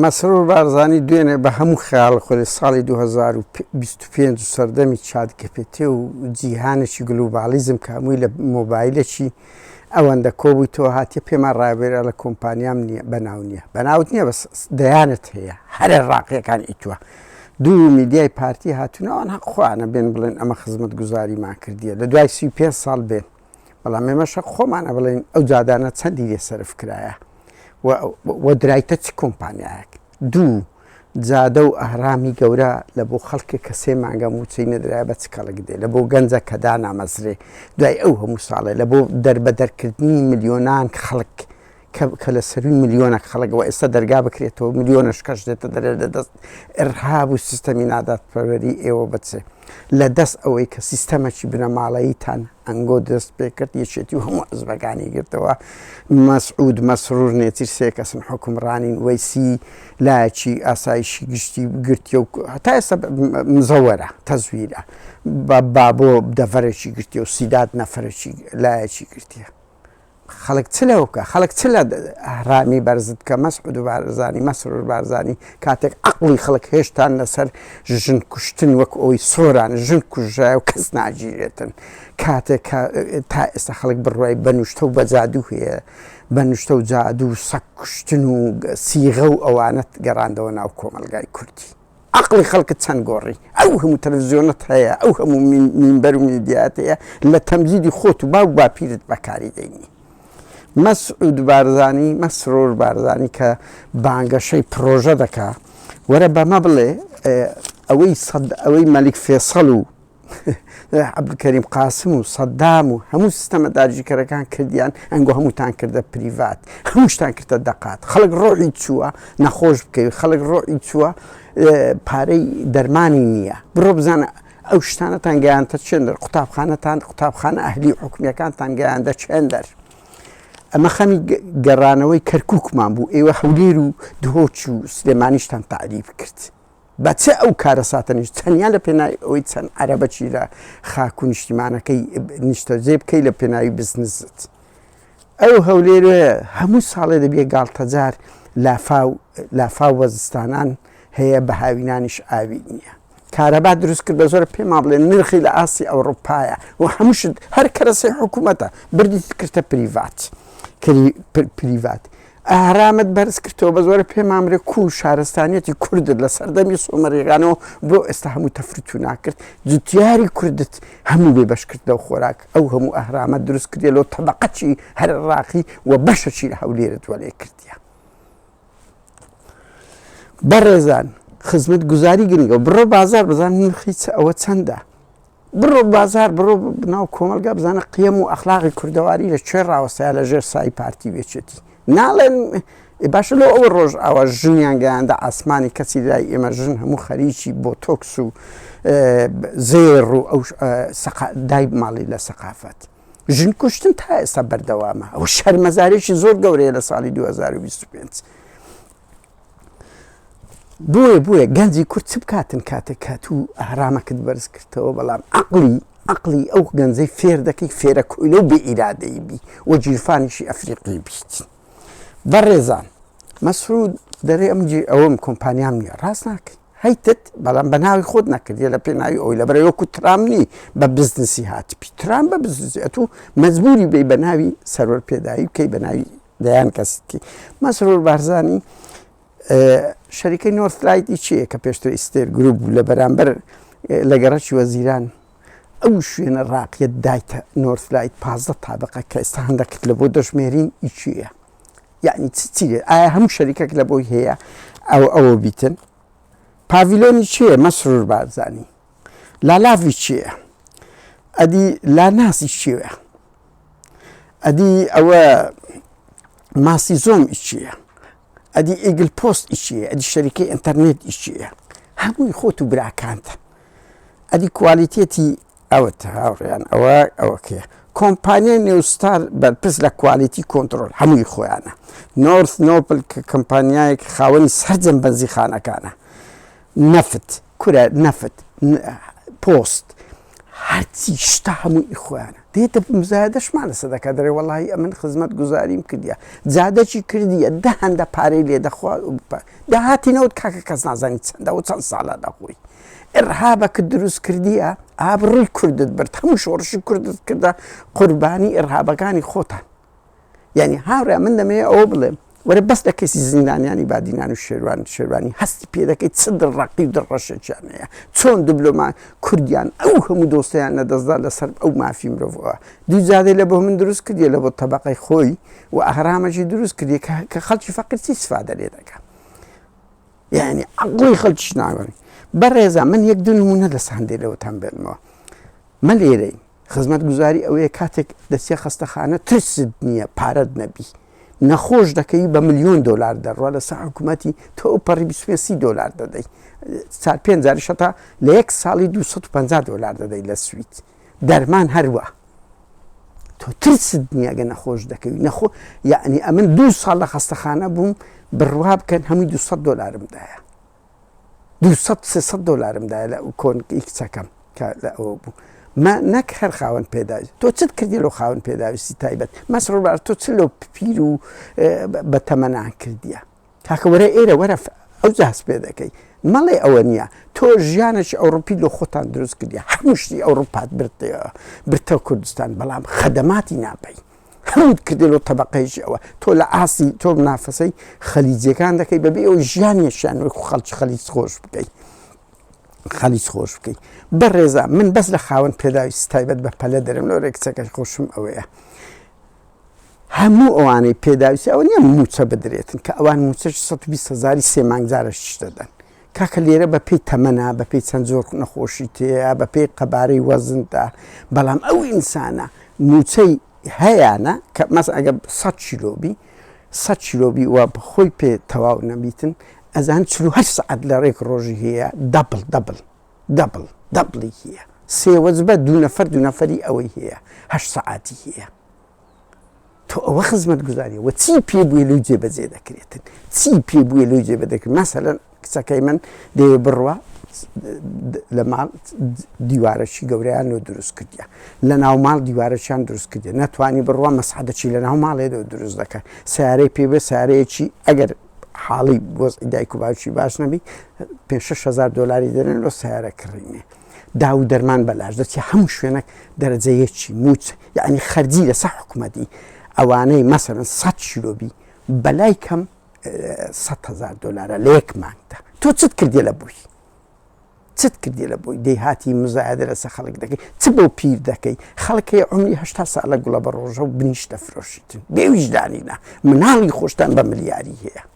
مەسرور بارزانی دوێنێ بە هەموو خەیاڵ خۆی ساڵی 2025 سەردەمی چادگەپێتێ و جیهانێکی گلوبالیزم کە هەمووی لە مۆبایلێکی ئەوەندە کۆبوویتەوە هاتیە پێمان ڕابێرە لە کۆمپانیام نییە بەناو نییە بەناوت نییە بەس دەیانت هەیە هەرە ڕاقیەکان ئیتووە دوو میدیای پارتی هاتوونەوەن خۆیانە بێن بڵێن ئەمە خزمەت گوزاریمان کردیە لە دوای 35 ساڵ بێن بەڵام ئێمەشە خۆمانە بڵێن ئەو جادانە چەندی لێ سەرف کرایە و درایتە چ کۆمپانیایەک دوو جادە و ئارامی گەورە لە بۆ خەڵکێک کە سێ مانگە موچەی نەدرایە بە چ کەڵک دێ لە بۆ گەنجە کە دانامەزرێ دوای ئەو هەموو ساڵێ لە بۆ دەربەدەرکردنی ملیۆنان خەڵک کە لە سەروی ملیۆنە خەڵکەوە ئێستا دەرگا بکرێتەوە ملیۆنەش کەش دێتە دەرێ لە دەست ئێرهاب و سیستەمی ناداتپەروەری ئێوە بچێ لە دەست ئەوەی کە سیستەمەکی بنەماڵەییتان ئەنگۆ دەست پێ کرد یەکێتی و هەموو ئەزبەکانی گرتەوە مەسعود مەسرور نێتیر سێ کەسن حکومڕانین وەیسی لایەکی ئاسایشی گشتی گرتیە و هەتا ئێستا مزەوەرە تەزویرە با بۆ دەڤەرێکی گرتیە و سیداد نەفەرێکی لایەکی گرتیە خەڵک چ لەوکە خەڵک چ لە ئارامی بەرزت کە مەسعود بارزانی مەسرور بارزانی کاتێک عەقڵی خەڵک هێشتان لەسەر ژن کوشتن وەک ئەوی سۆران ژن کوژایە و کەس ناگیرێتن کاتێک تا ئێستا خەڵک بڕوای بەنوشتە و بە جادوو هەیە بەنوشتە و جادوو و سەگ کوشتن و سیغە و ئەوانەت گەڕاندەوە ناو کۆمەلگای کوردی عقلی خەڵکت چەند گۆڕی ئەو هەموو تەلەڤیزیۆنت هەیە ئەو هەموو مینبەر و میدیات هەیە لە تەمجیدی خۆت و باو باپیرت بەکاری دەینی مەسعود بارزانی مەسرور بارزانی کە بانگەشەی پرۆژە دەکا وەرە بەمە بڵێ ئەوەی مەلیک فێسەڵ و عەبدولکەریم قاسم و سەدام و هەموو سیستەمە داگیرکەرەکان کردیان ئەنگۆ هەمووتان کردە پریڤات هەمووشتان کردە دەقات خەڵک ڕۆحی چووە نەخۆش بکەوی خەڵک ڕۆحی چووە پارەی دەرمانی نییە بڕۆ بزانە ئەو شتانەتان گەیاندە چێندەر قوتابخانە ئەهلی حکومیەکانتان گەیاندە چێندەر ئەمە خەمی گەڕانەوەی کەرکووکمان بوو ئێوە هەولێر و دهۆچ و سلێمانیشتان تعریف کرد بە چه ئەو کارە ساتەنیش تەنیا لە پێناوی ئەوەی چەند عەرەبەچی لە خاک و نیشتیمانەکەی نیشتەجێ بکەی لە پێناوی بزنست ئەو هەولێرە هەموو ساڵێ دەبێ گاڵتەجار لافاو وەزستانان هەیە بە هاوینانیش ئاوی نییە کارەبا دروست کرد بە زۆر پێما بڵێن نرخی لە ئاسی ئەوڕۆپایە و هەمووشت هەر کەرەسەی حکوومەتە بردی کردە پریڤات ئارامت بەرز کردەوە بە زۆرە پێمامرێ کو شارستانیەتی کوردت لە سەردەمی سۆمەڕێگانەوە بۆ ئێستا هەموو تەفروت و ناکرد جوتیاری کوردت هەموو بێ بەش کرد لەو خۆراک ئەو هەموو ئەهرامەت دروست کردێ لەو تەبەقەتی هەر ڕاقی و بەشەکی لە هەولێرت وەلێ کردیە بەڕێزان خزمەت گوزاری گرنگە بڕۆ بازار بزان نرخی ئەوە چەندە بڕۆ بازار بڕۆ ناو کۆمەلگا بزانە قیەم و ئەخلاقی کوردەواری لە کوێ ڕاوەستایە لە ژێر سای پارتی بێچێتی ناڵێن باشە لەو ئەوە ڕۆژ ئەوە ژنیان گەیاندە ئاسمانی کەسی لای ئێمە ژن هەموو خەریکی بۆتۆکس و زێر و ئەو دای ماڵی لە سەقافەت ژن کوشتن تا ئێستا بەردەوامە ئەوە شەرمەزارێکی زۆر گەورەیە لە ساڵی 2025 بۆیە گەنجی کورد چ بکاتن کاتێک کات و ئاهرامەکەت بەرز کردەوە بەڵام عقلی ئەو گەنجەی فێر دەکەی فێرە کۆیلە و بێ ئیرادەی بی و گیرفانیشی ئەفریقی بیت بەڕێزان مەسعود دەرێ ئەوەم کۆمپانیام نییە ڕاست ناکەی هەیتت بەڵام بە ناوی خۆت نەکردیە لە پێناوی ئەوی لە بەرەوەکو ترامنی بە بزنسی هاتپی ترام بە بزنسی ئەتو مەجبوری بێ بە ناوی سەرۆر پێدایی بکەی بە ناوی دەیان کەسکی مەسرور بارزانی شەریکەی نۆرثلایتی چییە کە پێشتر ئیستێر گروپ لە بەرامبەر لە گەڕەکی وەزیران ئەو شوێنە ڕاقیەت دایتە نۆرثلایت 15 تابقە کە ئێستا هەندێکت لە بۆ دەژمێرین ئیچیە یعنی چیە ئایا هەموو شەریکەک لە بۆی هەیە ئەوە بیتن پاڤیلۆنی چییە مەسرور بارزانی لالاڤی چییە ئەدی لاناسی چییە ئەدی ئەوە ماسی زۆم چییە ئەدی ئیگل پۆست ئیچیە ئەدی شەریکەی ئینتەرنێت ئیچیە هەمووی خۆت و براکانتە ئەدی کوالیتێتی ئەوەتە هاوڕێیان ئەوەکەیە کۆمپانیای نێوستار بەرپرس لە کوالیتی کۆنتڕۆل هەمووی خۆیانە نۆرث نۆبل کە کۆمپانیایەک خاوەنی سەرجەم بەنزیخانەکانە نەفت کورە نەفت پۆست هەرچی شتا هەمووی خۆیانە دێتە مزایدەشمانە سەدەکە دەرێ وەڵی ئەمن خزمەت گوزاریم کردیە جادەکی کردیە دە هەندە پارەی لێ دەخوا داهاتینەوت کاکە کەس نازانی چەندە و چەند ساڵە دەخۆی ئێرهابەکە دروست کردیە ئابڕووی کوردت برد هەموو شۆڕشی کوردت کردە قوربانی ئێرهابەکانی خۆتان یعنی هاوڕێ من دەمەوێت ئەوە بڵێم وەرە بەس لە کەسی زیندانیانی بادینان و شێروانی هەستی پێ دەکەیت چ دڕەقی و دڕەشێکیانەیە چۆن دیبلۆما کوردیان ئەو هەموو دۆستیان نەدەستدا لەسەر ئەو مافی مرۆڤەوە دوو جادەی لە بۆ من دروست کردیە لە بۆ تەبەقەی خۆی و ئەهرامەژی دروست کردی کە خەڵکی فەقیر چی استفادە لێ دەکات یعنی عەقڵی خەڵکیش ناوەڕی بەڕێزە من یەک دوو نمونە لە ساندێ لەوەتان بێنمەوە مە لێرەی خزمەت گوزاری ئەوەیە کاتێک دەچێ خەستەخانە ترست نییە پارەت نەبی نەخۆش دەکەی بە $1,000,000 دەڕوا لەسەر حکوومەتی تۆ ئەو پەڕی $20 دەدەی چار پێنجاریش هەتا لە یەک ساڵی $250 دەدەی لە سویت دەرمان هەروە تۆ ترست نییە گە نەخۆش دەکەوی نەخۆ یعنی ئەمن 2 ساڵ لە خەستەخانە بووم بڕوا بکەن هەمووی $200 $200-300 لە کۆنی کچەکەم کە لە ئەوە بوو ما نەک هەر خاوەن پێداویست تۆ چت کردی لەو خاوەن پێداویستی تایبەت مەسڕۆبار تۆ چ لەو پیر و بە تەمەنان کردیە کاکە وەرە ئێرە وەرە ئەو جاس پێ دەکەی مەڵێ ئەوە نییە تۆ ژیانێکی ئەوڕۆپی لە خۆتان دروست کردیە هەموو شتی ئەوڕۆپات برتە کوردستان بەڵام خەدەماتی ناپەی هەمووت کردی لەو تەبەقەیەکی ئەوە تۆ لە ئاسی تۆ نافەسەی خەلیجەکان دەکەی بەبێ ئەو ژیانیشیان خەڵکی خەلیج خۆش بکەیت خەلیج خۆش بکەیت بەڕێزە من بەس لە خاوەن پێداویست تایبەت بە پەلە دەرم لەوەرە کچەکەش خۆشم ئەوەیە هەموو ئەوانەی پێداویستی ئەوە نییە موچە بدرێتن کە ئەوان موچەش 120,000 سێ مانگجارەش دەدەن کاکە لێرە بە پێی تەمەنا بە پێی چەند زۆر نەخۆشی تەیە بە پێی قەبارەی وەزندا بەڵام ئەو ئینسانە موچەی هەیەە کە مەس ئەگە 100 کیلۆبی 100 کیلۆبی وە بەخۆی پێ تەواو نەبیتن ئەزان 48 سەعات لە ڕێک ڕۆژی هەیە دەبڵی هەیە سێوەجبە دوو نەفەری ئەوەی هەیە 8 سەعاتی هەیە تۆ ئەوە خزمەت گوزاریەوە چی پێ بووە لەو جێبەجێ دەکرێتن چی پێ بووە لەو جێبە دەکرێت مەسەلەن کچەکەی من دەوێ بڕوە لە ماڵ دیوارەشی گەورەیان لۆ دروست کردیە لە ناو ماڵ دیوارەشیان دروست کردێ نەتوانی بڕوە مەسعەدەچی لە ناو ماڵێدە دروست دەکات سیارەی پێ بێ سیارەیەکی ئەگەر حاڵی وەزعی دایک و باوکی باش نەبی $5,000 دەرێن لە سیارە کڕینێ داو دەرمان بەلاش دەچی هەموو شوێنێک دەرەجەیەکی موچ یعنی خەرجی لەسەر حکوومەتی ئەوانەی مەسەرەن 100 کیلۆبی بەلای کەم $100,000 لە یەک مانگدا تۆ چت کردی لە بووی چت کردی لە بۆی دەیهاتی مزایدە لەسەر خەڵک دەکەی چ بۆ پیر دەکەی خەڵکی عمری 80 ساڵە گوڵە بە ڕۆژە و بنیشتە فرۆشیتن بێ ویجدانینە مناڵی خۆشتان بە ملیاری هەیە